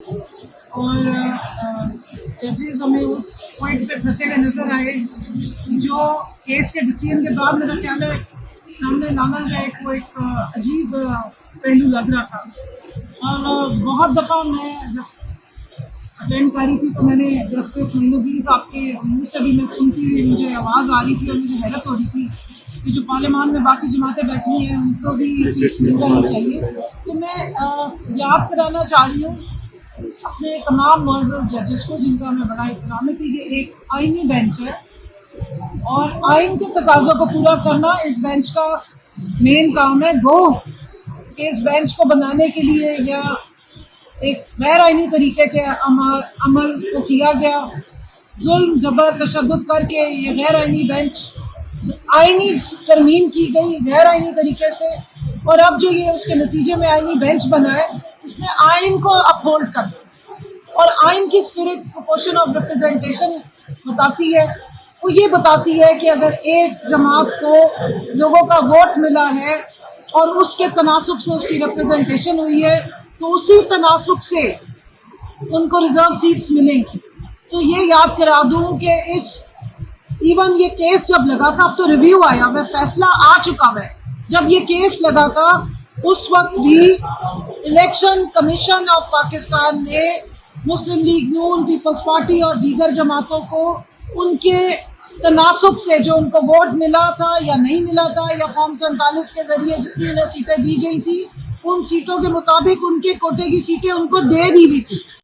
اور ججز ہمیں اس پوائنٹ پہ پھنسے ہوئے نظر آئے جو کیس کے ڈسیزن کے بعد میرا خیال ہے سامنے لانا جو وہ ایک عجیب پہلو لگ رہا تھا۔ اور بہت دفعہ میں جب اٹینڈ کر رہی تھی تو میں نے جسٹس معین الدین صاحب کے منہ سے بھی میں سنتی ہوئی مجھے آواز آ رہی تھی اور مجھے حیرت ہو رہی تھی کہ جو پارلیمان میں باقی جماعتیں بیٹھی ہیں ان کو بھی سیٹ مل جانی چاہیے۔ تو میں یاد کرانا چاہ رہی ہوں اپنے تمام معزز ججز کو جن کا میں بڑا احترام ہے کہ یہ ایک آئینی بینچ ہے اور آئین کے تقاضوں کو پورا کرنا اس بینچ کا مین کام ہے۔ وہ کہ اس بینچ کو بنانے کے لیے یا ایک غیر آئینی طریقے کے عمل کو کیا گیا، ظلم جبر تشدد کر کے یہ غیر آئینی بینچ آئینی ترمیم کی گئی غیر آئینی طریقے سے، اور اب جو یہ اس کے نتیجے میں آئینی بینچ بنا ہے اس نے آئین کو اپہولڈ کرنا اور آئین کی اسپرٹ پروپورشن آف ریپرزینٹیشن بتاتی ہے۔ وہ یہ بتاتی ہے کہ اگر ایک جماعت کو لوگوں کا ووٹ ملا ہے اور اس کے تناسب سے اس کی ریپرزینٹیشن ہوئی ہے تو اسی تناسب سے ان کو ریزرو سیٹس ملیں گی۔ تو یہ یاد کرا دوں کہ ایون یہ کیس جب لگا تھا، اب تو ریویو آیا ہوا ہے، فیصلہ آ چکا ہوا ہے، جب یہ کیس لگا تھا اس وقت بھی الیکشن کمیشن آف پاکستان نے مسلم لیگ نون، پیپلز پارٹی اور دیگر جماعتوں کو ان کے تناسب سے جو ان کو ووٹ ملا تھا یا نہیں ملا تھا یا فارم 47 کے ذریعے جتنی انہیں سیٹیں دی گئی تھی ان سیٹوں کے مطابق ان کے کوٹے کی سیٹیں ان کو دے دی بھی تھی۔